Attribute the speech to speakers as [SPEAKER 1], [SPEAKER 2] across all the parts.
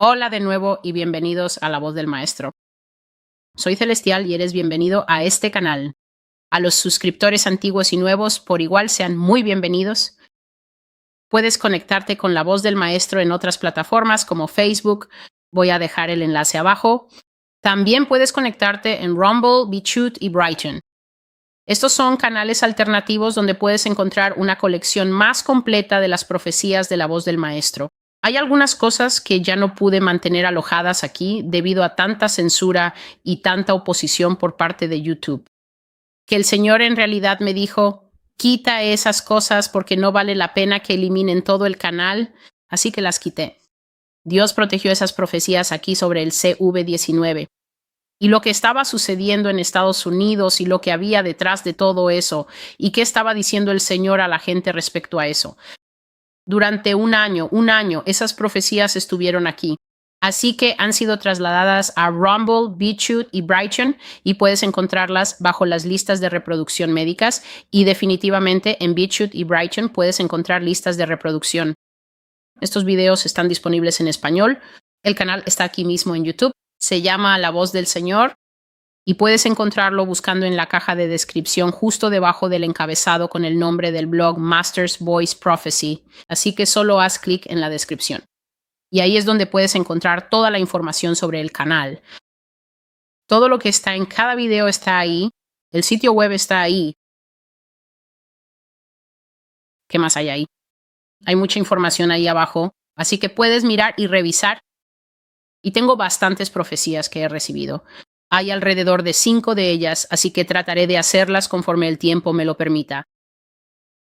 [SPEAKER 1] Hola de nuevo y bienvenidos a La Voz del Maestro. Soy Celestial y eres bienvenido a este canal. A los suscriptores antiguos y nuevos, por igual, sean muy bienvenidos. Puedes conectarte con La Voz del Maestro en otras plataformas como Facebook. Voy a dejar el enlace abajo. También puedes conectarte en Rumble, BitChute y Brighton. Estos son canales alternativos donde puedes encontrar una colección más completa de las profecías de La Voz del Maestro. Hay algunas cosas que ya no pude mantener alojadas aquí debido a tanta censura y tanta oposición por parte de YouTube. Que el Señor en realidad me dijo, quita esas cosas porque no vale la pena que eliminen todo el canal, así que las quité. Dios protegió esas profecías aquí sobre el CV-19. Y lo que estaba sucediendo en Estados Unidos y lo que había detrás de todo eso y qué estaba diciendo el Señor a la gente respecto a eso. Durante un año, esas profecías estuvieron aquí. Así que han sido trasladadas a Rumble, BitChute y Brighton y puedes encontrarlas bajo las listas de reproducción médicas y definitivamente en BitChute y Brighton puedes encontrar listas de reproducción. Estos videos están disponibles en español. El canal está aquí mismo en YouTube. Se llama La Voz del Señor y puedes encontrarlo buscando en la caja de descripción justo debajo del encabezado con el nombre del blog Master's Voice Prophecy. Así que solo haz clic en la descripción. Y ahí es donde puedes encontrar toda la información sobre el canal. Todo lo que está en cada video está ahí. El sitio web está ahí. ¿Qué más hay ahí? Hay mucha información ahí abajo. Así que puedes mirar y revisar. Y tengo bastantes profecías que he recibido. Hay alrededor de 5 de ellas, así que trataré de hacerlas conforme el tiempo me lo permita.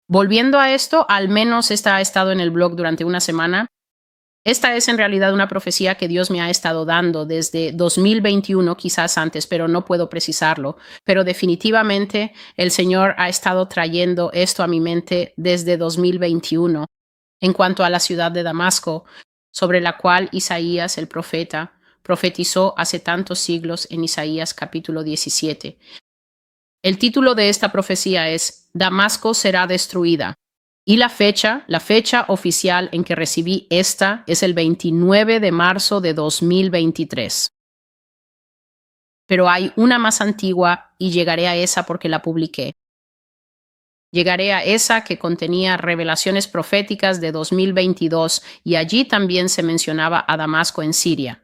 [SPEAKER 1] Volviendo a esto, al menos esta ha estado en el blog durante una semana. Esta es en realidad una profecía que Dios me ha estado dando desde 2021, quizás antes, pero no puedo precisarlo. Pero definitivamente el Señor ha estado trayendo esto a mi mente desde 2021 en cuanto a la ciudad de Damasco, sobre la cual Isaías el profeta profetizó hace tantos siglos en Isaías capítulo 17. El título de esta profecía es Damasco será destruida. Y la fecha oficial en que recibí esta es el 29 de marzo de 2023. Pero hay una más antigua y llegaré a esa porque la publiqué. Llegaré a esa que contenía revelaciones proféticas de 2022 y allí también se mencionaba a Damasco en Siria.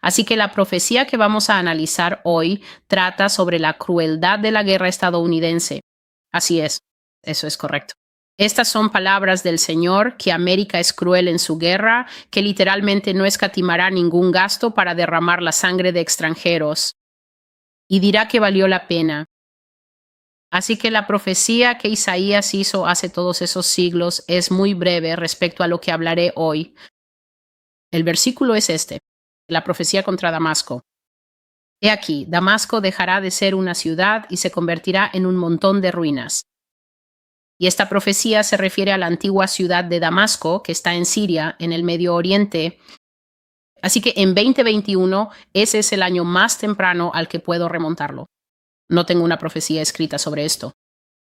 [SPEAKER 1] Así que la profecía que vamos a analizar hoy trata sobre la crueldad de la guerra estadounidense. Así es, eso es correcto. Estas son palabras del Señor, que América es cruel en su guerra, que literalmente no escatimará ningún gasto para derramar la sangre de extranjeros. Y dirá que valió la pena. Así que la profecía que Isaías hizo hace todos esos siglos es muy breve respecto a lo que hablaré hoy. El versículo es este, la profecía contra Damasco. He aquí, Damasco dejará de ser una ciudad y se convertirá en un montón de ruinas. Y esta profecía se refiere a la antigua ciudad de Damasco, que está en Siria, en el Medio Oriente. Así que en 2021, ese es el año más temprano al que puedo remontarlo. No tengo una profecía escrita sobre esto.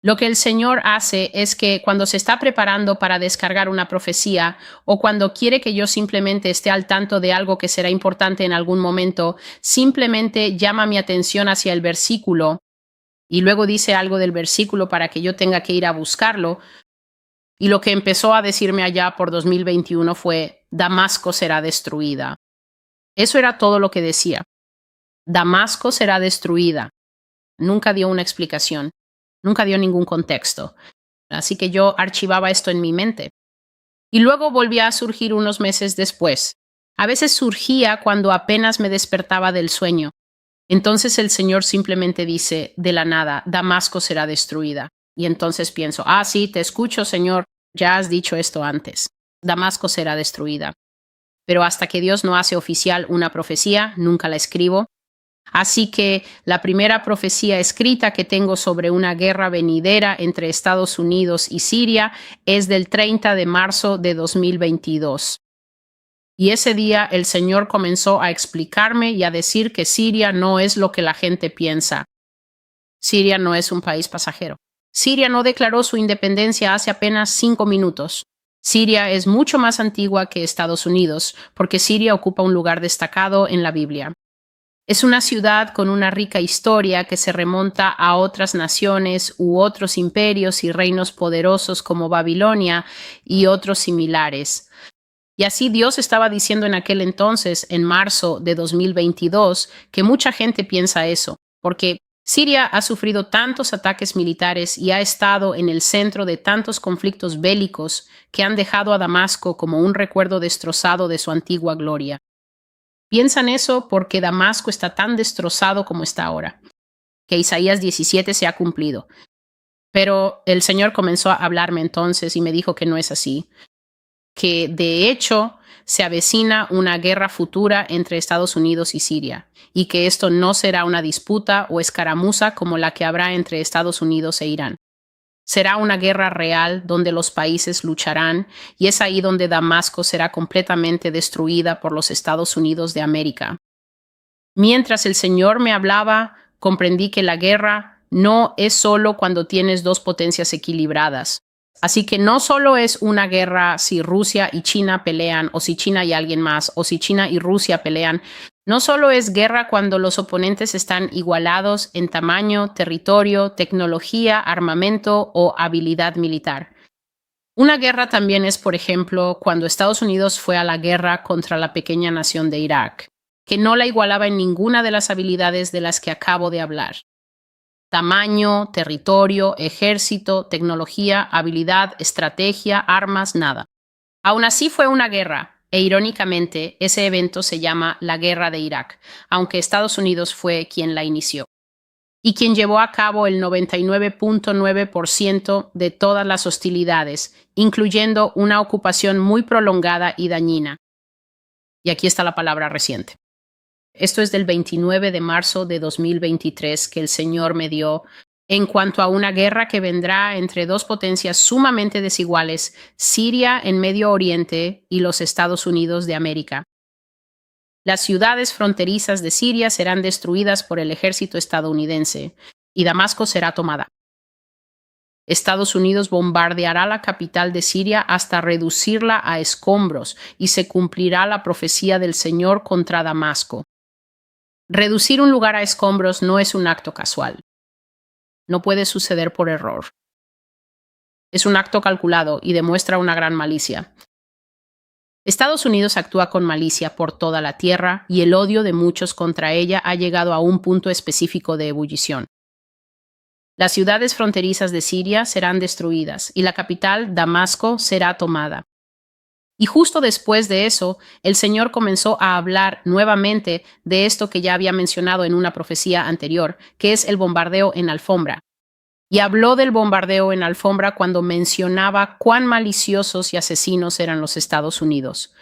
[SPEAKER 1] Lo que el Señor hace es que cuando se está preparando para descargar una profecía o cuando quiere que yo simplemente esté al tanto de algo que será importante en algún momento, simplemente llama mi atención hacia el versículo y luego dice algo del versículo para que yo tenga que ir a buscarlo. Y lo que empezó a decirme allá por 2021 fue, Damasco será destruida. Eso era todo lo que decía. Damasco será destruida. Nunca dio una explicación. Nunca dio ningún contexto. Así que yo archivaba esto en mi mente. Y luego volvía a surgir unos meses después. A veces surgía cuando apenas me despertaba del sueño. Entonces el Señor simplemente dice, de la nada, Damasco será destruida. Y entonces pienso, sí, te escucho, Señor, ya has dicho esto antes. Damasco será destruida. Pero hasta que Dios no hace oficial una profecía, nunca la escribo. Así que la primera profecía escrita que tengo sobre una guerra venidera entre Estados Unidos y Siria es del 30 de marzo de 2022. Y ese día el Señor comenzó a explicarme y a decir que Siria no es lo que la gente piensa. Siria no es un país pasajero. Siria no declaró su independencia hace apenas 5 minutos. Siria es mucho más antigua que Estados Unidos, porque Siria ocupa un lugar destacado en la Biblia. Es una ciudad con una rica historia que se remonta a otras naciones u otros imperios y reinos poderosos como Babilonia y otros similares. Y así Dios estaba diciendo en aquel entonces, en marzo de 2022, que mucha gente piensa eso, porque Siria ha sufrido tantos ataques militares y ha estado en el centro de tantos conflictos bélicos que han dejado a Damasco como un recuerdo destrozado de su antigua gloria. Piensan eso porque Damasco está tan destrozado como está ahora, que Isaías 17 se ha cumplido. Pero el Señor comenzó a hablarme entonces y me dijo que no es así, que de hecho se avecina una guerra futura entre Estados Unidos y Siria, y que esto no será una disputa o escaramuza como la que habrá entre Estados Unidos e Irán. Será una guerra real donde los países lucharán, y es ahí donde Damasco será completamente destruida por los Estados Unidos de América. Mientras el Señor me hablaba, comprendí que la guerra no es solo cuando tienes dos potencias equilibradas. Así que no solo es una guerra si Rusia y China pelean, o si China y alguien más, o si China y Rusia pelean. No solo es guerra cuando los oponentes están igualados en tamaño, territorio, tecnología, armamento o habilidad militar. Una guerra también es, por ejemplo, cuando Estados Unidos fue a la guerra contra la pequeña nación de Irak, que no la igualaba en ninguna de las habilidades de las que acabo de hablar. Tamaño, territorio, ejército, tecnología, habilidad, estrategia, armas, nada. Aún así fue una guerra, e irónicamente ese evento se llama la Guerra de Irak, aunque Estados Unidos fue quien la inició y quien llevó a cabo el 99.9% de todas las hostilidades, incluyendo una ocupación muy prolongada y dañina. Y aquí está la palabra reciente. Esto es del 29 de marzo de 2023 que el Señor me dio en cuanto a una guerra que vendrá entre dos potencias sumamente desiguales, Siria en Medio Oriente y los Estados Unidos de América. Las ciudades fronterizas de Siria serán destruidas por el ejército estadounidense y Damasco será tomada. Estados Unidos bombardeará la capital de Siria hasta reducirla a escombros y se cumplirá la profecía del Señor contra Damasco. Reducir un lugar a escombros no es un acto casual. No puede suceder por error. Es un acto calculado y demuestra una gran malicia. Estados Unidos actúa con malicia por toda la tierra y el odio de muchos contra ella ha llegado a un punto específico de ebullición. Las ciudades fronterizas de Siria serán destruidas y la capital, Damasco, será tomada. Y justo después de eso, el Señor comenzó a hablar nuevamente de esto que ya había mencionado en una profecía anterior, que es el bombardeo en alfombra. Y habló del bombardeo en alfombra cuando mencionaba cuán maliciosos y asesinos eran los Estados Unidos.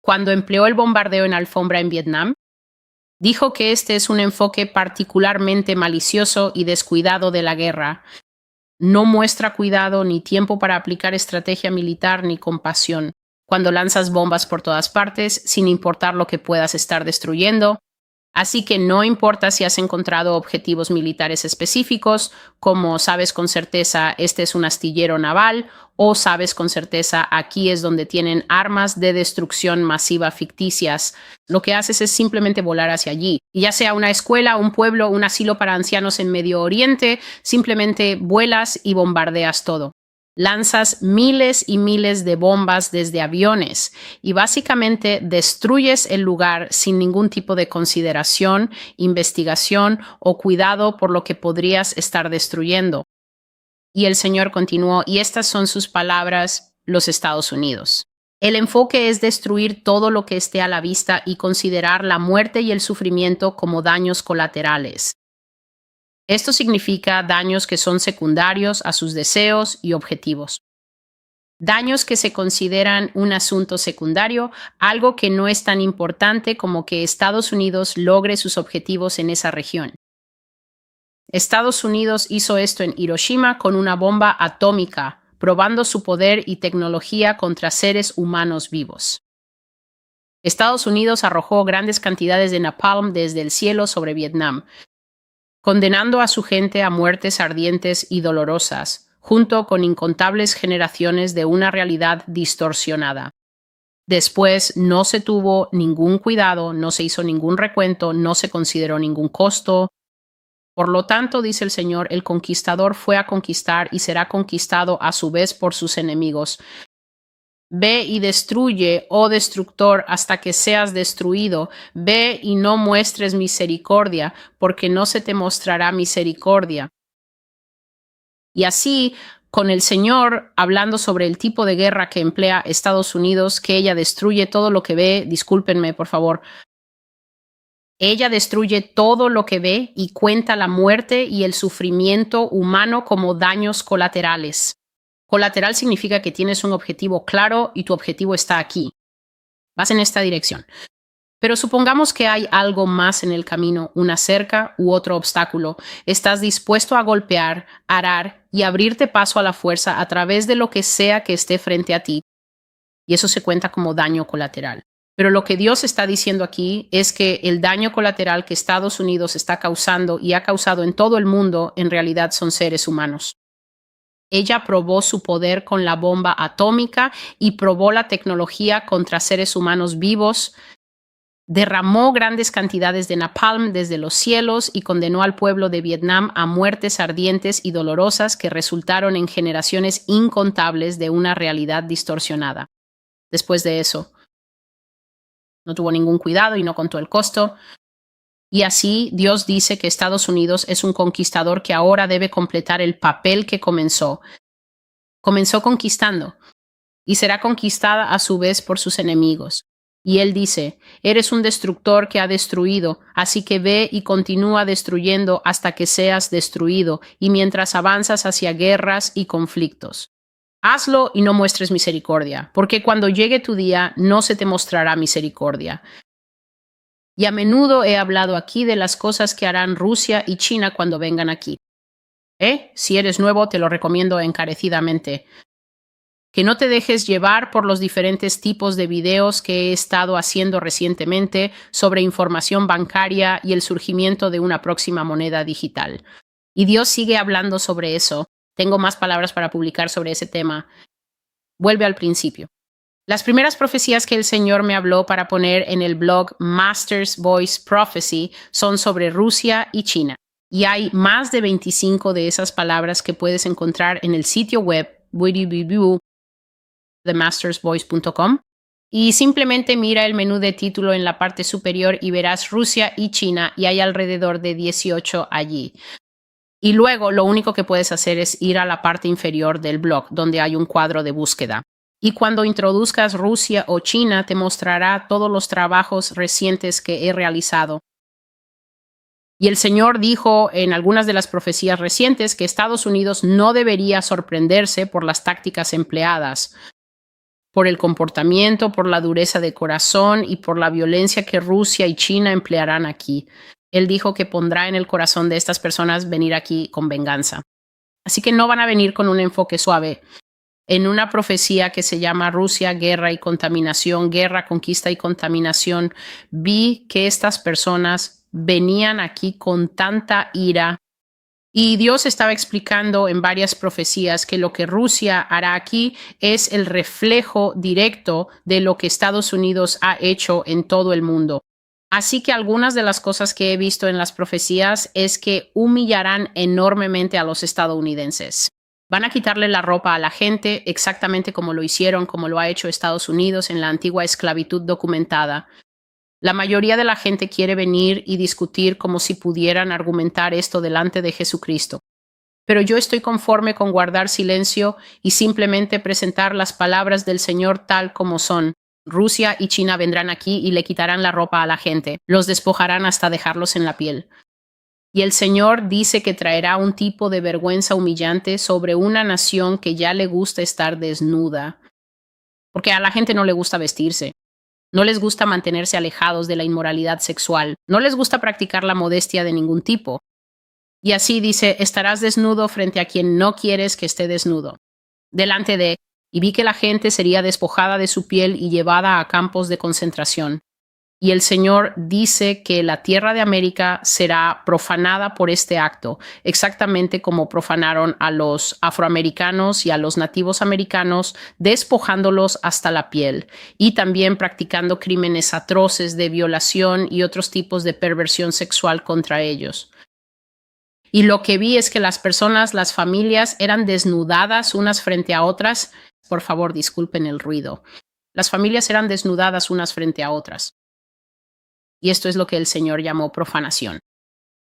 [SPEAKER 1] Cuando empleó el bombardeo en alfombra en Vietnam, dijo que este es un enfoque particularmente malicioso y descuidado de la guerra. No muestra cuidado ni tiempo para aplicar estrategia militar ni compasión. Cuando lanzas bombas por todas partes, sin importar lo que puedas estar destruyendo. Así que no importa si has encontrado objetivos militares específicos, como sabes con certeza este es un astillero naval, o sabes con certeza aquí es donde tienen armas de destrucción masiva ficticias. Lo que haces es simplemente volar hacia allí. Y ya sea una escuela, un pueblo, un asilo para ancianos en Medio Oriente, simplemente vuelas y bombardeas todo. Lanzas miles y miles de bombas desde aviones y básicamente destruyes el lugar sin ningún tipo de consideración, investigación o cuidado por lo que podrías estar destruyendo. Y el Señor continuó, y estas son sus palabras, los Estados Unidos. El enfoque es destruir todo lo que esté a la vista y considerar la muerte y el sufrimiento como daños colaterales. Esto significa daños que son secundarios a sus deseos y objetivos. Daños que se consideran un asunto secundario, algo que no es tan importante como que Estados Unidos logre sus objetivos en esa región. Estados Unidos hizo esto en Hiroshima con una bomba atómica, probando su poder y tecnología contra seres humanos vivos. Estados Unidos arrojó grandes cantidades de napalm desde el cielo sobre Vietnam, condenando a su gente a muertes ardientes y dolorosas, junto con incontables generaciones de una realidad distorsionada. Después no se tuvo ningún cuidado, no se hizo ningún recuento, no se consideró ningún costo. Por lo tanto, dice el Señor, el conquistador fue a conquistar y será conquistado a su vez por sus enemigos. Ve y destruye, oh destructor, hasta que seas destruido. Ve y no muestres misericordia, porque no se te mostrará misericordia. Y así, con el Señor hablando sobre el tipo de guerra que emplea Estados Unidos, que ella destruye todo lo que ve, discúlpenme, por favor. Ella destruye todo lo que ve y cuenta la muerte y el sufrimiento humano como daños colaterales. Colateral significa que tienes un objetivo claro y tu objetivo está aquí. Vas en esta dirección. Pero supongamos que hay algo más en el camino, una cerca u otro obstáculo. Estás dispuesto a golpear, arar y abrirte paso a la fuerza a través de lo que sea que esté frente a ti. Y eso se cuenta como daño colateral. Pero lo que Dios está diciendo aquí es que el daño colateral que Estados Unidos está causando y ha causado en todo el mundo en realidad son seres humanos. Ella probó su poder con la bomba atómica y probó la tecnología contra seres humanos vivos. Derramó grandes cantidades de napalm desde los cielos y condenó al pueblo de Vietnam a muertes ardientes y dolorosas que resultaron en generaciones incontables de una realidad distorsionada. Después de eso, no tuvo ningún cuidado y no contó el costo. Y así Dios dice que Estados Unidos es un conquistador que ahora debe completar el papel que comenzó. Comenzó conquistando y será conquistada a su vez por sus enemigos. Y él dice, eres un destructor que ha destruido, así que ve y continúa destruyendo hasta que seas destruido, y mientras avanzas hacia guerras y conflictos. Hazlo y no muestres misericordia, porque cuando llegue tu día no se te mostrará misericordia. Y a menudo he hablado aquí de las cosas que harán Rusia y China cuando vengan aquí. Si eres nuevo, te lo recomiendo encarecidamente. Que no te dejes llevar por los diferentes tipos de videos que he estado haciendo recientemente sobre información bancaria y el surgimiento de una próxima moneda digital. Y Dios sigue hablando sobre eso. Tengo más palabras para publicar sobre ese tema. Vuelve al principio. Las primeras profecías que el Señor me habló para poner en el blog Master's Voice Prophecy son sobre Rusia y China. Y hay más de 25 de esas palabras que puedes encontrar en el sitio web themastersvoice.com y simplemente mira el menú de título en la parte superior y verás Rusia y China y hay alrededor de 18 allí. Y luego lo único que puedes hacer es ir a la parte inferior del blog donde hay un cuadro de búsqueda. Y cuando introduzcas Rusia o China te mostrará todos los trabajos recientes que he realizado. Y el Señor dijo en algunas de las profecías recientes que Estados Unidos no debería sorprenderse por las tácticas empleadas, por el comportamiento, por la dureza de corazón y por la violencia que Rusia y China emplearán aquí. Él dijo que pondrá en el corazón de estas personas venir aquí con venganza. Así que no van a venir con un enfoque suave. En una profecía que se llama Rusia, Guerra y Contaminación, Guerra, Conquista y Contaminación, vi que estas personas venían aquí con tanta ira. Y Dios estaba explicando en varias profecías que lo que Rusia hará aquí es el reflejo directo de lo que Estados Unidos ha hecho en todo el mundo. Así que algunas de las cosas que he visto en las profecías es que humillarán enormemente a los estadounidenses. Van a quitarle la ropa a la gente exactamente como lo hicieron, como lo ha hecho Estados Unidos en la antigua esclavitud documentada. La mayoría de la gente quiere venir y discutir como si pudieran argumentar esto delante de Jesucristo. Pero yo estoy conforme con guardar silencio y simplemente presentar las palabras del Señor tal como son. Rusia y China vendrán aquí y le quitarán la ropa a la gente, los despojarán hasta dejarlos en la piel. Y el Señor dice que traerá un tipo de vergüenza humillante sobre una nación que ya le gusta estar desnuda. Porque a la gente no le gusta vestirse. No les gusta mantenerse alejados de la inmoralidad sexual. No les gusta practicar la modestia de ningún tipo. Y así dice, estarás desnudo frente a quien no quieres que esté desnudo. Delante de, y vi que la gente sería despojada de su piel y llevada a campos de concentración. Y el Señor dice que la tierra de América será profanada por este acto, exactamente como profanaron a los afroamericanos y a los nativos americanos, despojándolos hasta la piel y también practicando crímenes atroces de violación y otros tipos de perversión sexual contra ellos. Y lo que vi es que las personas, las familias, eran desnudadas unas frente a otras. Por favor, disculpen el ruido. Las familias eran desnudadas unas frente a otras. Y esto es lo que el Señor llamó profanación.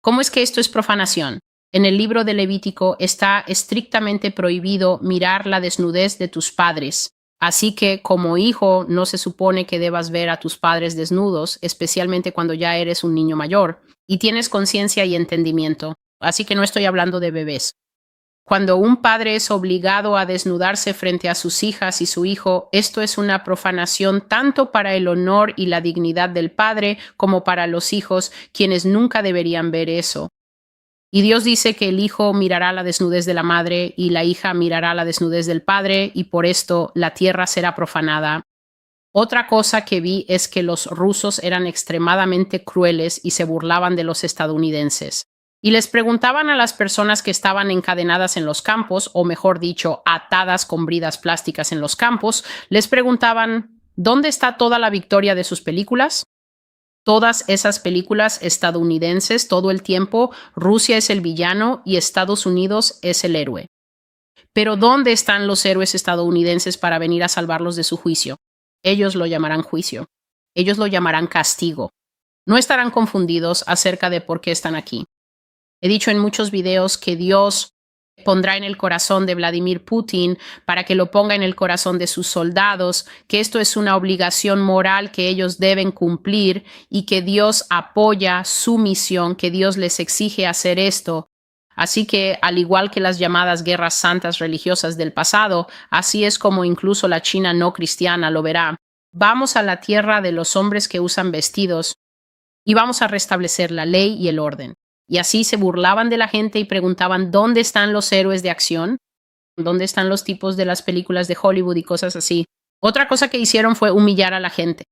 [SPEAKER 1] ¿Cómo es que esto es profanación? En el libro de Levítico está estrictamente prohibido mirar la desnudez de tus padres. Así que como hijo no se supone que debas ver a tus padres desnudos, especialmente cuando ya eres un niño mayor y tienes conciencia y entendimiento. Así que no estoy hablando de bebés. Cuando un padre es obligado a desnudarse frente a sus hijas y su hijo, esto es una profanación tanto para el honor y la dignidad del padre como para los hijos, quienes nunca deberían ver eso. Y Dios dice que el hijo mirará la desnudez de la madre y la hija mirará la desnudez del padre, y por esto la tierra será profanada. Otra cosa que vi es que los rusos eran extremadamente crueles y se burlaban de los estadounidenses. Y les preguntaban a las personas que estaban encadenadas en los campos, o mejor dicho, atadas con bridas plásticas en los campos, les preguntaban, ¿dónde está toda la victoria de sus películas? Todas esas películas estadounidenses, todo el tiempo, Rusia es el villano y Estados Unidos es el héroe. Pero ¿dónde están los héroes estadounidenses para venir a salvarlos de su juicio? Ellos lo llamarán juicio. Ellos lo llamarán castigo. No estarán confundidos acerca de por qué están aquí. He dicho en muchos videos que Dios pondrá en el corazón de Vladimir Putin para que lo ponga en el corazón de sus soldados, que esto es una obligación moral que ellos deben cumplir y que Dios apoya su misión, que Dios les exige hacer esto. Así que, al igual que las llamadas guerras santas religiosas del pasado, así es como incluso la China no cristiana lo verá. Vamos a la tierra de los hombres que usan vestidos y vamos a restablecer la ley y el orden. Y así se burlaban de la gente y preguntaban, ¿dónde están los héroes de acción? ¿Dónde están los tipos de las películas de Hollywood y cosas así? Otra cosa que hicieron fue humillar a la gente.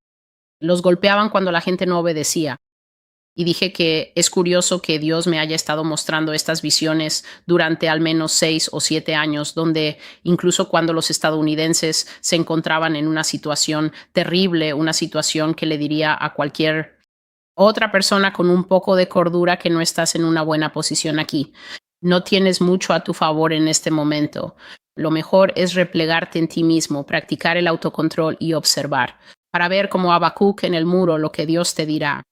[SPEAKER 1] Los golpeaban cuando la gente no obedecía. Y dije que es curioso que Dios me haya estado mostrando estas visiones durante al menos 6 o 7 años, donde incluso cuando los estadounidenses se encontraban en una situación terrible, una situación que le diría a cualquier otra persona con un poco de cordura que no estás en una buena posición aquí. No tienes mucho a tu favor en este momento. Lo mejor es replegarte en ti mismo, practicar el autocontrol y observar, para ver como Habacuc en el muro lo que Dios te dirá.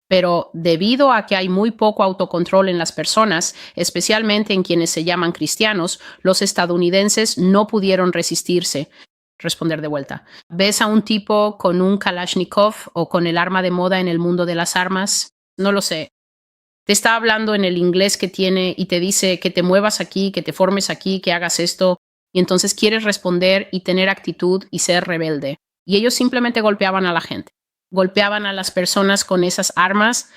[SPEAKER 1] Pero debido a que hay muy poco autocontrol en las personas, especialmente en quienes se llaman cristianos, los estadounidenses no pudieron resistirse. Responder de vuelta. ¿Ves a un tipo con un Kalashnikov o con el arma de moda en el mundo de las armas? No lo sé. Te está hablando en el inglés que tiene y te dice que te muevas aquí, que te formes aquí, que hagas esto, y entonces quieres responder y tener actitud y ser rebelde. Y ellos simplemente golpeaban a la gente. Golpeaban a las personas con esas armas,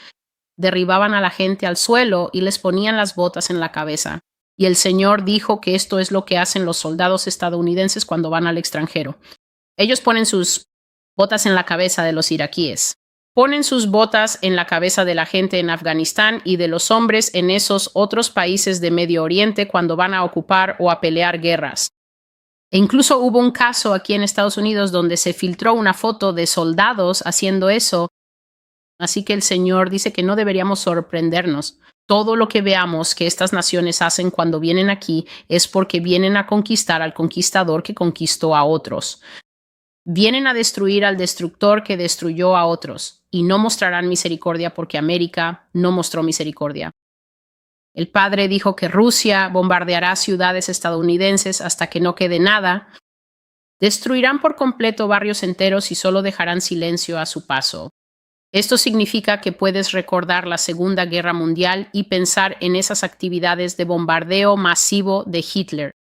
[SPEAKER 1] derribaban a la gente al suelo y les ponían las botas en la cabeza. Y el Señor dijo que esto es lo que hacen los soldados estadounidenses cuando van al extranjero. Ellos ponen sus botas en la cabeza de los iraquíes. Ponen sus botas en la cabeza de la gente en Afganistán y de los hombres en esos otros países de Medio Oriente cuando van a ocupar o a pelear guerras. E incluso hubo un caso aquí en Estados Unidos donde se filtró una foto de soldados haciendo eso. Así que el Señor dice que no deberíamos sorprendernos. Todo lo que veamos que estas naciones hacen cuando vienen aquí es porque vienen a conquistar al conquistador que conquistó a otros. Vienen a destruir al destructor que destruyó a otros y no mostrarán misericordia porque América no mostró misericordia. El padre dijo que Rusia bombardeará ciudades estadounidenses hasta que no quede nada. Destruirán por completo barrios enteros y solo dejarán silencio a su paso. Esto significa que puedes recordar la Segunda Guerra Mundial y pensar en esas actividades de bombardeo masivo de Hitler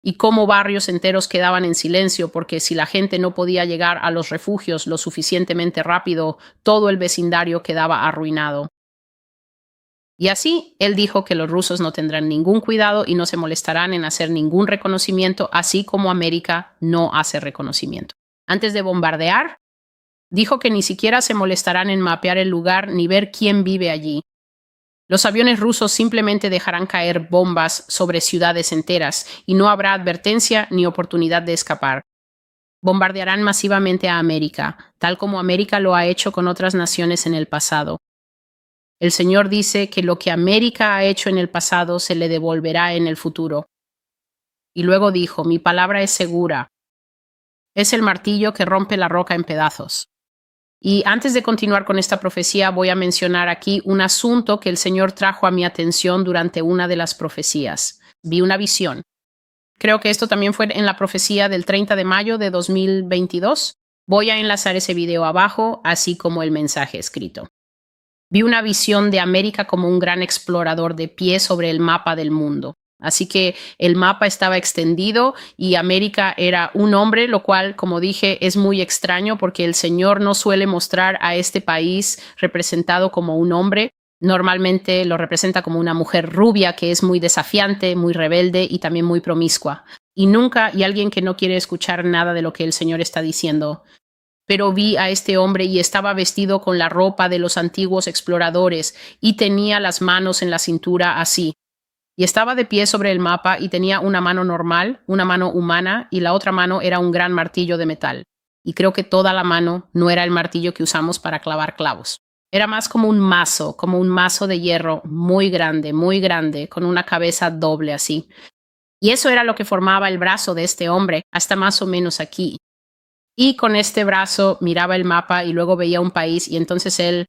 [SPEAKER 1] y cómo barrios enteros quedaban en silencio porque si la gente no podía llegar a los refugios lo suficientemente rápido, todo el vecindario quedaba arruinado. Y así, él dijo que los rusos no tendrán ningún cuidado y no se molestarán en hacer ningún reconocimiento, así como América no hace reconocimiento. Antes de bombardear, Dijo que ni siquiera se molestarán en mapear el lugar ni ver quién vive allí. Los aviones rusos simplemente dejarán caer bombas sobre ciudades enteras y no habrá advertencia ni oportunidad de escapar. Bombardearán masivamente a América, tal como América lo ha hecho con otras naciones en el pasado. El Señor dice que lo que América ha hecho en el pasado se le devolverá en el futuro. Y luego dijo, mi palabra es segura. Es el martillo que rompe la roca en pedazos. Y antes de continuar con esta profecía, voy a mencionar aquí un asunto que el Señor trajo a mi atención durante una de las profecías. Vi una visión. Creo que esto también fue en la profecía del 30 de mayo de 2022. Voy a enlazar ese video abajo, así como el mensaje escrito. Vi una visión de América como un gran explorador de pie sobre el mapa del mundo. Así que el mapa estaba extendido y América era un hombre, lo cual, como dije, es muy extraño porque el Señor no suele mostrar a este país representado como un hombre. Normalmente lo representa como una mujer rubia que es muy desafiante, muy rebelde y también muy promiscua. Y alguien que no quiere escuchar nada de lo que el Señor está diciendo. Pero vi a este hombre y estaba vestido con la ropa de los antiguos exploradores y tenía las manos en la cintura así. Y estaba de pie sobre el mapa y tenía una mano normal, una mano humana, y la otra mano era un gran martillo de metal. Y creo que toda la mano no era el martillo que usamos para clavar clavos. Era más como un mazo de hierro muy grande, con una cabeza doble así. Y eso era lo que formaba el brazo de este hombre, hasta más o menos aquí. Y con este brazo miraba el mapa y luego veía un país y entonces él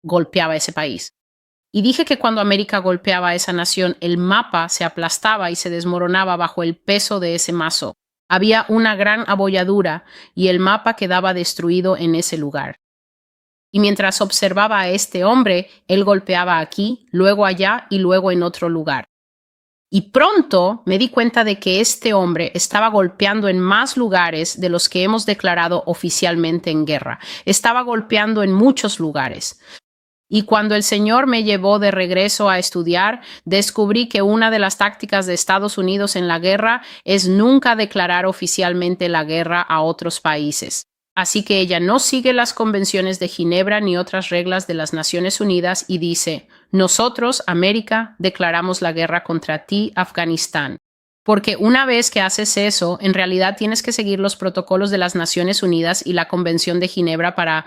[SPEAKER 1] golpeaba ese país. Y dije que cuando América golpeaba a esa nación, el mapa se aplastaba y se desmoronaba bajo el peso de ese mazo. Había una gran abolladura y el mapa quedaba destruido en ese lugar. Y mientras observaba a este hombre, él golpeaba aquí, luego allá y luego en otro lugar. Y pronto me di cuenta de que este hombre estaba golpeando en más lugares de los que hemos declarado oficialmente en guerra. Estaba golpeando en muchos lugares. Y cuando el Señor me llevó de regreso a estudiar, descubrí que una de las tácticas de Estados Unidos en la guerra es nunca declarar oficialmente la guerra a otros países. Así que ella no sigue las convenciones de Ginebra ni otras reglas de las Naciones Unidas y dice, nosotros, América, declaramos la guerra contra ti, Afganistán. Porque una vez que haces eso, en realidad tienes que seguir los protocolos de las Naciones Unidas y la Convención de Ginebra para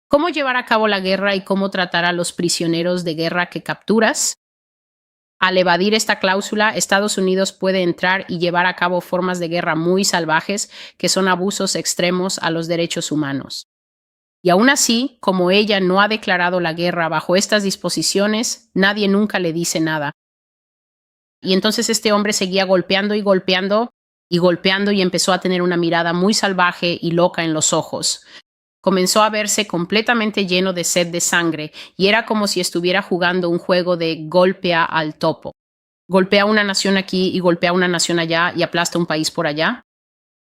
[SPEAKER 1] cómo llevar a cabo la guerra y cómo tratar a los prisioneros de guerra que capturas. Al evadir esta cláusula, Estados Unidos puede entrar y llevar a cabo formas de guerra muy salvajes que son abusos extremos a los derechos humanos. Y aún así, como ella no ha declarado la guerra bajo estas disposiciones, nadie nunca le dice nada. Y entonces este hombre seguía golpeando y golpeando y golpeando y empezó a tener una mirada muy salvaje y loca en los ojos. Comenzó a verse completamente lleno de sed de sangre y era como si estuviera jugando un juego de golpea al topo. Golpea una nación aquí y golpea una nación allá y aplasta un país por allá.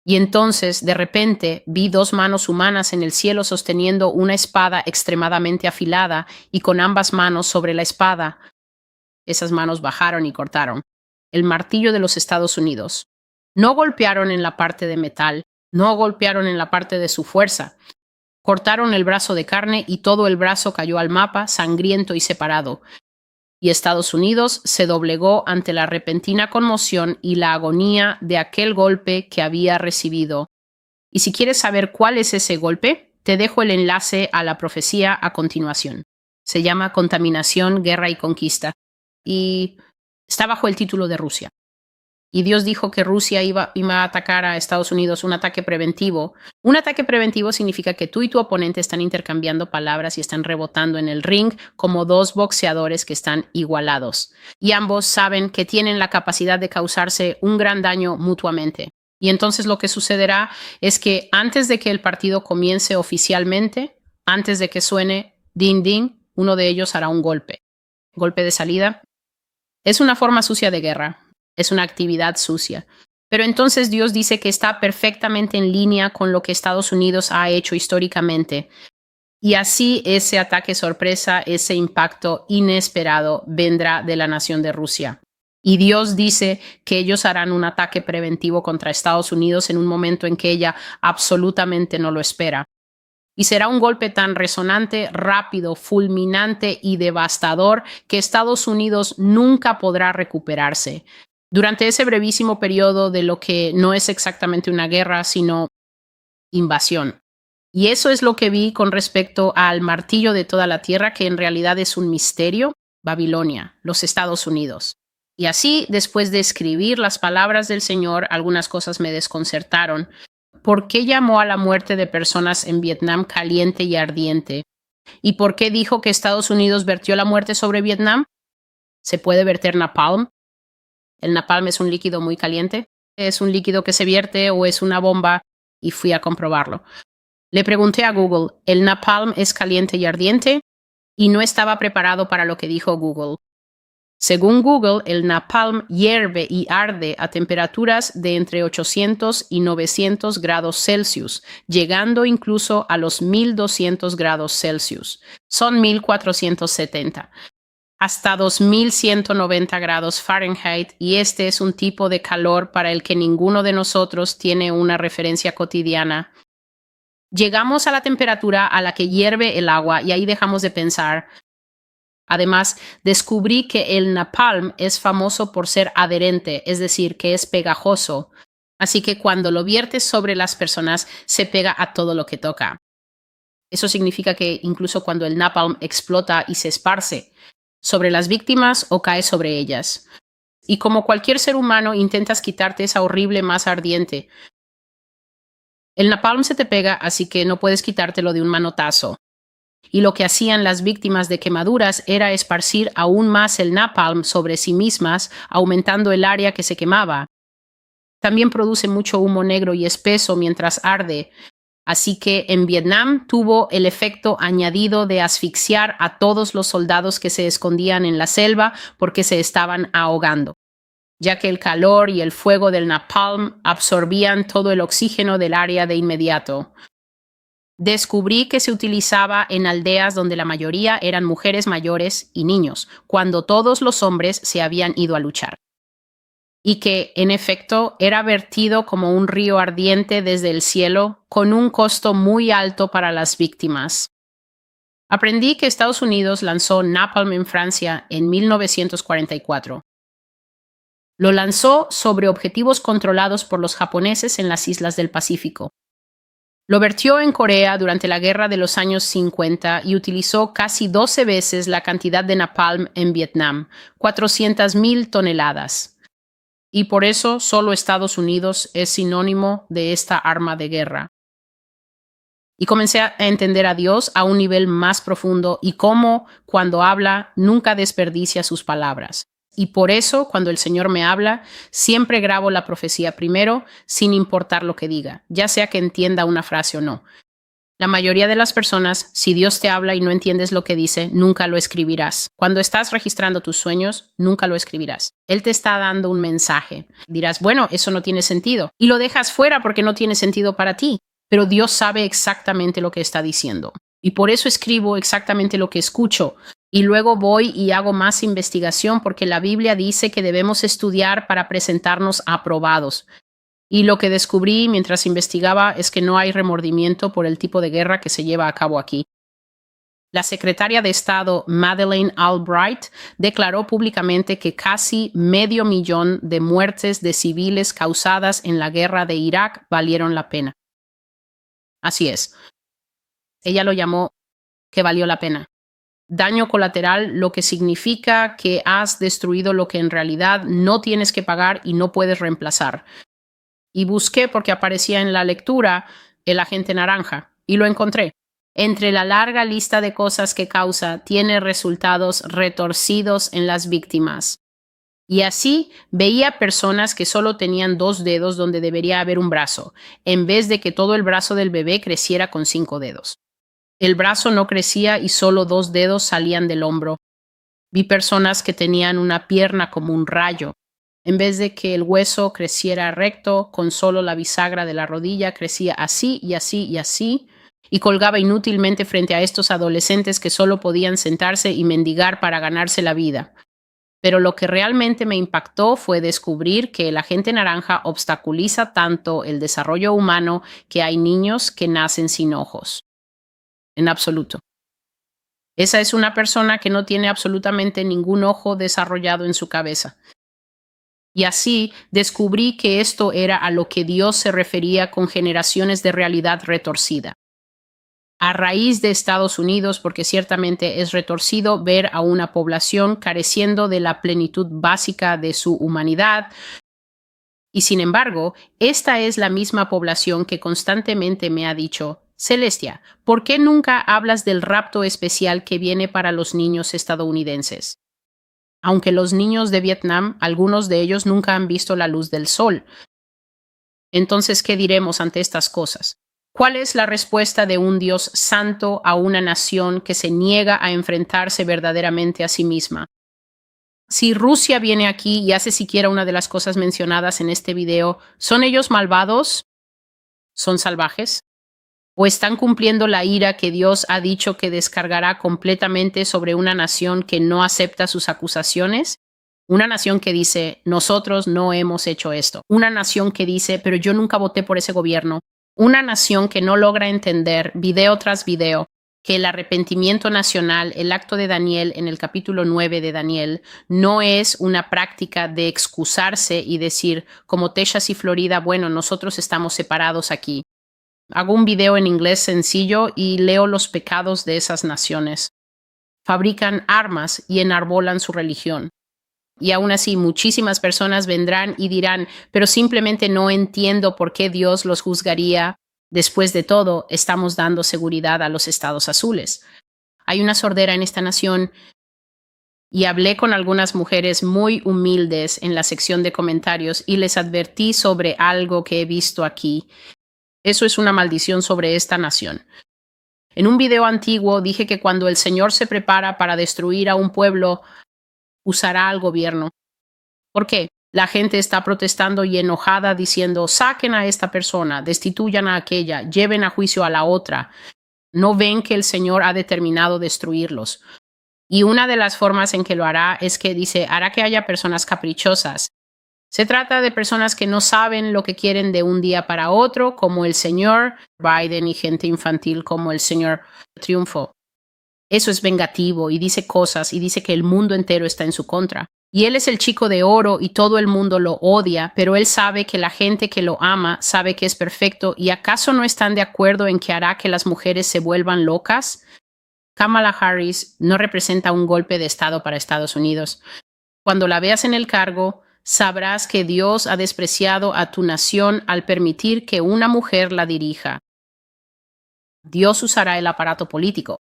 [SPEAKER 1] Y entonces, de repente, vi dos manos humanas en el cielo sosteniendo una espada extremadamente afilada y con ambas manos sobre la espada. Esas manos bajaron y cortaron el martillo de los Estados Unidos. No golpearon en la parte de metal, no golpearon en la parte de su fuerza. Cortaron el brazo de carne y todo el brazo cayó al mapa, sangriento y separado. Y Estados Unidos se doblegó ante la repentina conmoción y la agonía de aquel golpe que había recibido. Y si quieres saber cuál es ese golpe, te dejo el enlace a la profecía a continuación. Se llama Contaminación, Guerra y Conquista. Y está bajo el título de Rusia. Y Dios dijo que Rusia iba a atacar a Estados Unidos, un ataque preventivo. Un ataque preventivo significa que tú y tu oponente están intercambiando palabras y están rebotando en el ring como dos boxeadores que están igualados. Y ambos saben que tienen la capacidad de causarse un gran daño mutuamente. Y entonces lo que sucederá es que antes de que el partido comience oficialmente, antes de que suene ding ding, uno de ellos hará un golpe. Golpe de salida. Es una forma sucia de guerra. Es una actividad sucia. Pero entonces Dios dice que está perfectamente en línea con lo que Estados Unidos ha hecho históricamente. Y así ese ataque sorpresa, ese impacto inesperado vendrá de la nación de Rusia. Y Dios dice que ellos harán un ataque preventivo contra Estados Unidos en un momento en que ella absolutamente no lo espera. Y será un golpe tan resonante, rápido, fulminante y devastador que Estados Unidos nunca podrá recuperarse. Durante ese brevísimo periodo de lo que no es exactamente una guerra, sino invasión. Y eso es lo que vi con respecto al martillo de toda la tierra, que en realidad es un misterio, Babilonia, los Estados Unidos. Y así, después de escribir las palabras del Señor, algunas cosas me desconcertaron. ¿Por qué llamó a la muerte de personas en Vietnam caliente y ardiente? ¿Y por qué dijo que Estados Unidos vertió la muerte sobre Vietnam? ¿Se puede verter napalm? El napalm es un líquido muy caliente. ¿Es un líquido que se vierte o es una bomba? Y fui a comprobarlo. Le pregunté a Google, ¿el napalm es caliente y ardiente? Y no estaba preparado para lo que dijo Google. Según Google, el napalm hierve y arde a temperaturas de entre 800 y 900 grados Celsius, llegando incluso a los 1200 grados Celsius. Son 1470. Hasta 2190 grados Fahrenheit, y este es un tipo de calor para el que ninguno de nosotros tiene una referencia cotidiana. Llegamos a la temperatura a la que hierve el agua y ahí dejamos de pensar. Además, descubrí que el napalm es famoso por ser adherente, es decir, que es pegajoso. Así que cuando lo viertes sobre las personas, se pega a todo lo que toca. Eso significa que incluso cuando el napalm explota y se esparce sobre las víctimas o cae sobre ellas. Y como cualquier ser humano, intentas quitarte esa horrible masa ardiente. El napalm se te pega, así que no puedes quitártelo de un manotazo. Y lo que hacían las víctimas de quemaduras era esparcir aún más el napalm sobre sí mismas, aumentando el área que se quemaba. También produce mucho humo negro y espeso mientras arde, así que en Vietnam tuvo el efecto añadido de asfixiar a todos los soldados que se escondían en la selva porque se estaban ahogando, ya que el calor y el fuego del napalm absorbían todo el oxígeno del área de inmediato. Descubrí que se utilizaba en aldeas donde la mayoría eran mujeres mayores y niños, cuando todos los hombres se habían ido a luchar. Y que, en efecto, era vertido como un río ardiente desde el cielo, con un costo muy alto para las víctimas. Aprendí que Estados Unidos lanzó napalm en Francia en 1944. Lo lanzó sobre objetivos controlados por los japoneses en las islas del Pacífico. Lo vertió en Corea durante la guerra de los años 50 y utilizó casi 12 veces la cantidad de napalm en Vietnam, 400,000 toneladas. Y por eso solo Estados Unidos es sinónimo de esta arma de guerra. Y comencé a entender a Dios a un nivel más profundo y cómo, cuando habla, nunca desperdicia sus palabras. Y por eso, cuando el Señor me habla, siempre grabo la profecía primero, sin importar lo que diga, ya sea que entienda una frase o no. La mayoría de las personas, si Dios te habla y no entiendes lo que dice, nunca lo escribirás. Cuando estás registrando tus sueños, nunca lo escribirás. Él te está dando un mensaje. Dirás, bueno, eso no tiene sentido. Y lo dejas fuera porque no tiene sentido para ti. Pero Dios sabe exactamente lo que está diciendo. Y por eso escribo exactamente lo que escucho. Y luego voy y hago más investigación porque la Biblia dice que debemos estudiar para presentarnos aprobados. Y lo que descubrí mientras investigaba es que no hay remordimiento por el tipo de guerra que se lleva a cabo aquí. La secretaria de Estado Madeleine Albright declaró públicamente que casi 500,000 de muertes de civiles causadas en la guerra de Irak valieron la pena. Así es. Ella lo llamó que valió la pena. Daño colateral, lo que significa que has destruido lo que en realidad no tienes que pagar y no puedes reemplazar. Y busqué porque aparecía en la lectura el agente naranja y lo encontré. Entre la larga lista de cosas que causa, tiene resultados retorcidos en las víctimas. Y así veía personas que solo tenían 2 dedos donde debería haber un brazo, en vez de que todo el brazo del bebé creciera con 5 dedos. El brazo no crecía y solo 2 dedos salían del hombro. Vi personas que tenían una pierna como un rayo. En vez de que el hueso creciera recto, con solo la bisagra de la rodilla crecía así y así y así, y colgaba inútilmente frente a estos adolescentes que solo podían sentarse y mendigar para ganarse la vida. Pero lo que realmente me impactó fue descubrir que el agente naranja obstaculiza tanto el desarrollo humano que hay niños que nacen sin ojos. en absoluto. Esa es una persona que no tiene absolutamente ningún ojo desarrollado en su cabeza. Y así descubrí que esto era a lo que Dios se refería con generaciones de realidad retorcida. A raíz de Estados Unidos, porque ciertamente es retorcido ver a una población careciendo de la plenitud básica de su humanidad. Y sin embargo, esta es la misma población que constantemente me ha dicho: Celestia, ¿por qué nunca hablas del rapto especial que viene para los niños estadounidenses? Aunque los niños de Vietnam, algunos de ellos nunca han visto la luz del sol. Entonces, ¿qué diremos ante estas cosas? ¿Cuál es la respuesta de un Dios santo a una nación que se niega a enfrentarse verdaderamente a sí misma? Si Rusia viene aquí y hace siquiera una de las cosas mencionadas en este video, ¿son ellos malvados? ¿Son salvajes? ¿O están cumpliendo la ira que Dios ha dicho que descargará completamente sobre una nación que no acepta sus acusaciones? Una nación que dice: nosotros no hemos hecho esto. Una nación que dice: pero yo nunca voté por ese gobierno. Una nación que no logra entender, video tras video, que el arrepentimiento nacional, el acto de Daniel en el capítulo 9 de Daniel, no es una práctica de excusarse y decir, como Texas y Florida, bueno, nosotros estamos separados aquí. Hago un video en inglés sencillo y leo los pecados de esas naciones. Fabrican armas y enarbolan su religión. Y aún así, muchísimas personas vendrán y dirán: pero simplemente no entiendo por qué Dios los juzgaría. Después de todo, estamos dando seguridad a los estados azules. Hay una sordera en esta nación y hablé con algunas mujeres muy humildes en la sección de comentarios y les advertí sobre algo que he visto aquí. Eso es una maldición sobre esta nación. En un video antiguo dije que cuando el Señor se prepara para destruir a un pueblo, usará al gobierno. ¿Por qué? La gente está protestando y enojada diciendo: saquen a esta persona, destituyan a aquella, lleven a juicio a la otra. No ven que el Señor ha determinado destruirlos. Y una de las formas en que lo hará es que dice: hará que haya personas caprichosas. Se trata de personas que no saben lo que quieren de un día para otro, como el señor Biden, y gente infantil como el señor Triunfo. Eso es vengativo y dice cosas y dice que el mundo entero está en su contra. Y él es el chico de oro y todo el mundo lo odia, pero él sabe que la gente que lo ama sabe que es perfecto. ¿Y acaso no están de acuerdo en que hará que las mujeres se vuelvan locas? Kamala Harris no representa un golpe de estado para Estados Unidos. Cuando la veas en el cargo, sabrás que Dios ha despreciado a tu nación al permitir que una mujer la dirija. Dios usará el aparato político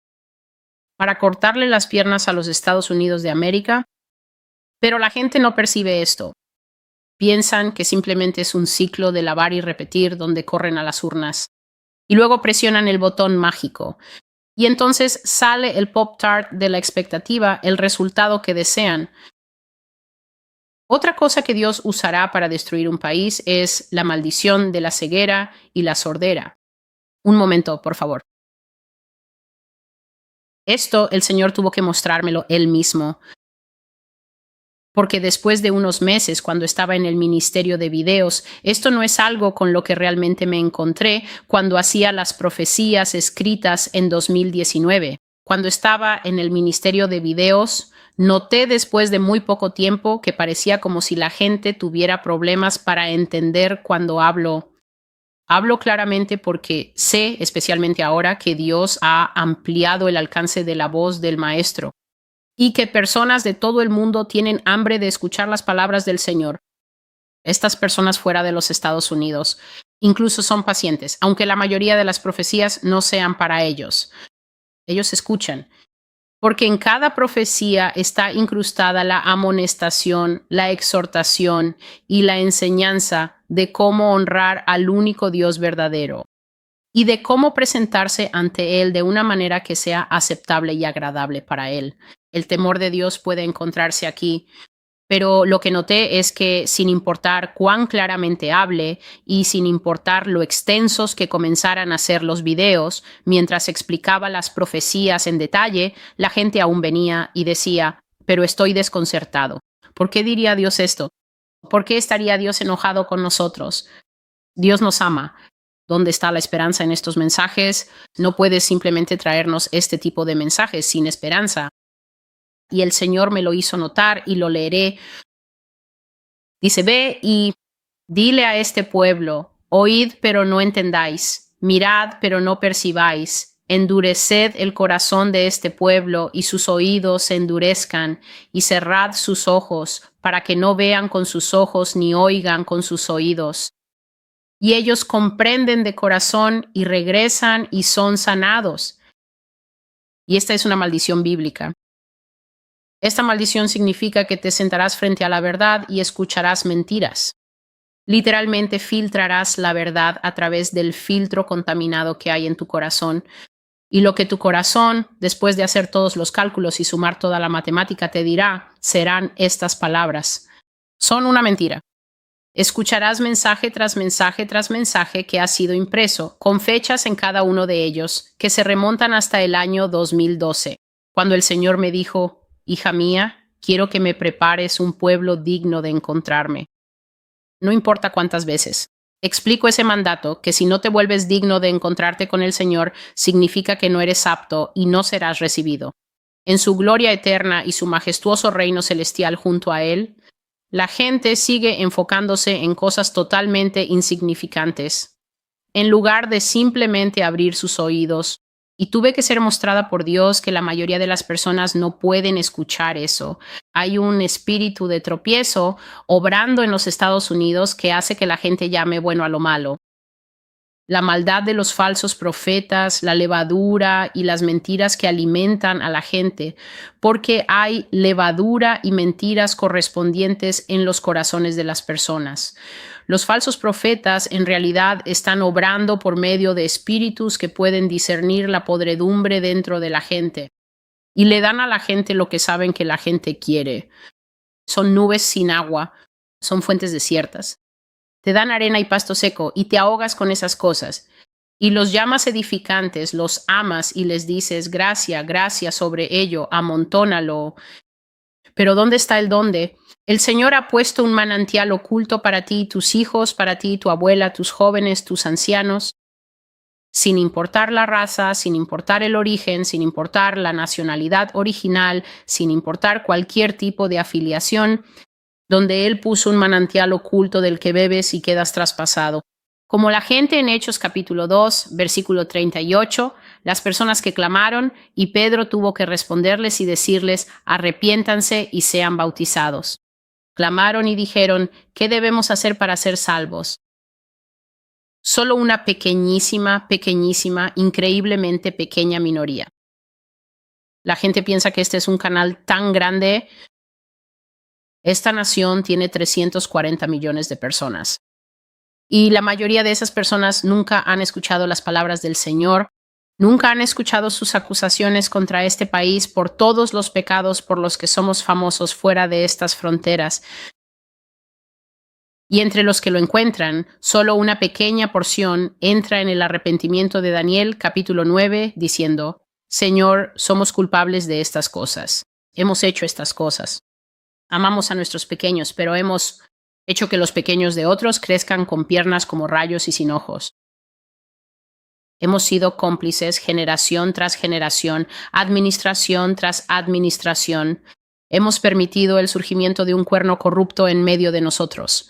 [SPEAKER 1] para cortarle las piernas a los Estados Unidos de América, pero la gente no percibe esto. Piensan que simplemente es un ciclo de lavar y repetir donde corren a las urnas. Y luego presionan el botón mágico. Y entonces sale el Pop-Tart de la expectativa, el resultado que desean. Otra cosa que Dios usará para destruir un país es la maldición de la ceguera y la sordera. Un momento, por favor. Esto el Señor tuvo que mostrármelo Él mismo. Porque después de unos meses, cuando estaba en el ministerio de videos, esto no es algo con lo que realmente me encontré cuando hacía las profecías escritas en 2019. Cuando estaba en el ministerio de videos, noté después de muy poco tiempo que parecía como si la gente tuviera problemas para entender cuando hablo. Hablo claramente porque sé, especialmente ahora, que Dios ha ampliado el alcance de la voz del Maestro y que personas de todo el mundo tienen hambre de escuchar las palabras del Señor. Estas personas fuera de los Estados Unidos incluso son pacientes, aunque la mayoría de las profecías no sean para ellos. Ellos escuchan, porque en cada profecía está incrustada la amonestación, la exhortación y la enseñanza de cómo honrar al único Dios verdadero y de cómo presentarse ante Él de una manera que sea aceptable y agradable para Él. El temor de Dios puede encontrarse aquí, pero lo que noté es que sin importar cuán claramente hable y sin importar lo extensos que comenzaran a ser los videos, mientras explicaba las profecías en detalle, la gente aún venía y decía: pero estoy desconcertado. ¿Por qué diría Dios esto? ¿Por qué estaría Dios enojado con nosotros? Dios nos ama. ¿Dónde está la esperanza en estos mensajes? No puedes simplemente traernos este tipo de mensajes sin esperanza. Y el Señor me lo hizo notar y lo leeré. Dice, ve y dile a este pueblo, oíd pero no entendáis, mirad pero no percibáis, endureced el corazón de este pueblo y sus oídos se endurezcan y cerrad sus ojos para que no vean con sus ojos ni oigan con sus oídos. Y ellos comprenden de corazón y regresan y son sanados. Y esta es una maldición bíblica. Esta maldición significa que te sentarás frente a la verdad y escucharás mentiras. Literalmente filtrarás la verdad a través del filtro contaminado que hay en tu corazón. Y lo que tu corazón, después de hacer todos los cálculos y sumar toda la matemática, te dirá, serán estas palabras. Son una mentira. Escucharás mensaje tras mensaje tras mensaje que ha sido impreso, con fechas en cada uno de ellos, que se remontan hasta el año 2012, cuando el Señor me dijo, hija mía, quiero que me prepares un pueblo digno de encontrarme. No importa cuántas veces. Explico ese mandato, que si no te vuelves digno de encontrarte con el Señor, significa que no eres apto y no serás recibido. En su gloria eterna y su majestuoso reino celestial junto a Él, la gente sigue enfocándose en cosas totalmente insignificantes, en lugar de simplemente abrir sus oídos. Y tuve que ser mostrada por Dios que la mayoría de las personas no pueden escuchar eso. Hay un espíritu de tropiezo obrando en los Estados Unidos que hace que la gente llame bueno a lo malo. La maldad de los falsos profetas, la levadura y las mentiras que alimentan a la gente, porque hay levadura y mentiras correspondientes en los corazones de las personas. Los falsos profetas en realidad están obrando por medio de espíritus que pueden discernir la podredumbre dentro de la gente y le dan a la gente lo que saben que la gente quiere. Son nubes sin agua, son fuentes desiertas. Te dan arena y pasto seco y te ahogas con esas cosas. Y los llamas edificantes, los amas y les dices, gracia, gracia sobre ello, amontónalo. Pero ¿dónde está el dónde? El Señor ha puesto un manantial oculto para ti, tus hijos, para ti, tu abuela, tus jóvenes, tus ancianos. Sin importar la raza, sin importar el origen, sin importar la nacionalidad original, sin importar cualquier tipo de afiliación, donde Él puso un manantial oculto del que bebes y quedas traspasado. Como la gente en Hechos capítulo 2, versículo 38, las personas que clamaron y Pedro tuvo que responderles y decirles, arrepiéntanse y sean bautizados. Clamaron y dijeron, ¿qué debemos hacer para ser salvos? Solo una pequeñísima, increíblemente pequeña minoría. La gente piensa que este es un canal tan grande. Esta nación tiene 340 millones de personas. Y la mayoría de esas personas nunca han escuchado las palabras del Señor, nunca han escuchado sus acusaciones contra este país por todos los pecados por los que somos famosos fuera de estas fronteras. Y entre los que lo encuentran, solo una pequeña porción entra en el arrepentimiento de Daniel, capítulo 9, diciendo, Señor, somos culpables de estas cosas. Hemos hecho estas cosas. Amamos a nuestros pequeños, pero hemos hecho que los pequeños de otros crezcan con piernas como rayos y sin ojos. Hemos sido cómplices generación tras generación, administración tras administración. Hemos permitido el surgimiento de un cuerno corrupto en medio de nosotros.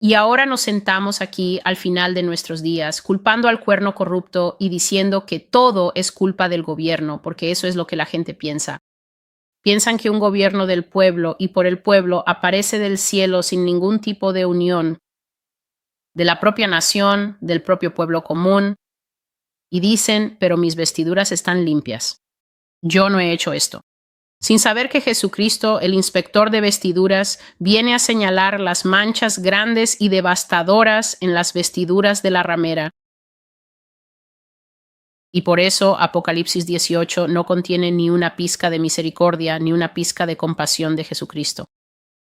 [SPEAKER 1] Y ahora nos sentamos aquí al final de nuestros días, culpando al cuerno corrupto y diciendo que todo es culpa del gobierno, porque eso es lo que la gente piensa. Piensan que un gobierno del pueblo y por el pueblo aparece del cielo sin ningún tipo de unión de la propia nación, del propio pueblo común, y dicen, pero mis vestiduras están limpias. Yo no he hecho esto. Sin saber que Jesucristo, el inspector de vestiduras, viene a señalar las manchas grandes y devastadoras en las vestiduras de la ramera. Y por eso Apocalipsis 18 no contiene ni una pizca de misericordia ni una pizca de compasión de Jesucristo.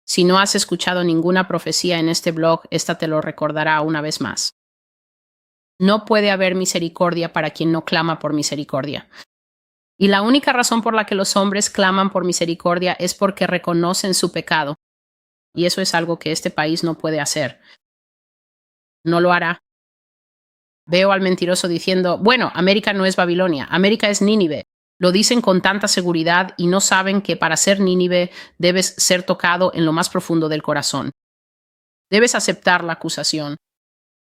[SPEAKER 1] Si no has escuchado ninguna profecía en este blog, esta te lo recordará una vez más. No puede haber misericordia para quien no clama por misericordia. Y la única razón por la que los hombres claman por misericordia es porque reconocen su pecado. Y eso es algo que este país no puede hacer. No lo hará. Veo al mentiroso diciendo, bueno, América no es Babilonia, América es Nínive. Lo dicen con tanta seguridad y no saben que para ser Nínive debes ser tocado en lo más profundo del corazón. Debes aceptar la acusación.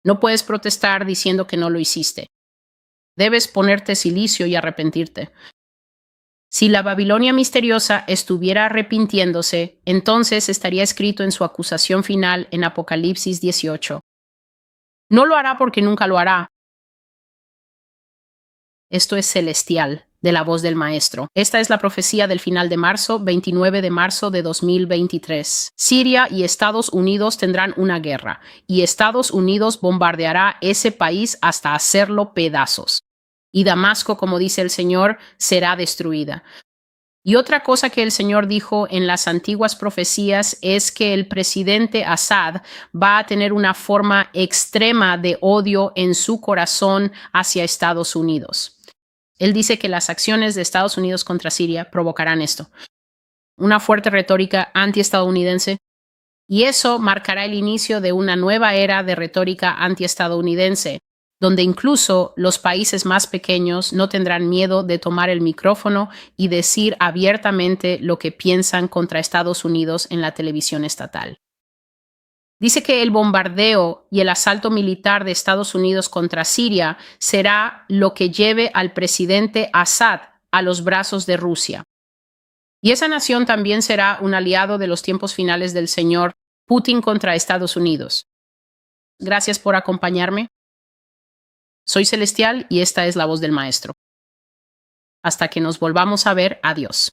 [SPEAKER 1] No puedes protestar diciendo que no lo hiciste. Debes ponerte silicio y arrepentirte. Si la Babilonia misteriosa estuviera arrepintiéndose, entonces estaría escrito en su acusación final en Apocalipsis 18. No lo hará porque nunca lo hará. Esto es celestial, de la voz del Maestro. Esta es la profecía del final de marzo, 29 de marzo de 2023. Siria y Estados Unidos tendrán una guerra, y Estados Unidos bombardeará ese país hasta hacerlo pedazos. Y Damasco, como dice el Señor, será destruida. Y otra cosa que el Señor dijo en las antiguas profecías es que el presidente Assad va a tener una forma extrema de odio en su corazón hacia Estados Unidos. Él dice que las acciones de Estados Unidos contra Siria provocarán esto. Una fuerte retórica antiestadounidense. Y eso marcará el inicio de una nueva era de retórica antiestadounidense, donde incluso los países más pequeños no tendrán miedo de tomar el micrófono y decir abiertamente lo que piensan contra Estados Unidos en la televisión estatal. Dice que el bombardeo y el asalto militar de Estados Unidos contra Siria será lo que lleve al presidente Assad a los brazos de Rusia. Y esa nación también será un aliado de los tiempos finales del señor Putin contra Estados Unidos. Gracias por acompañarme. Soy Celestial y esta es la voz del Maestro. Hasta que nos volvamos a ver, adiós.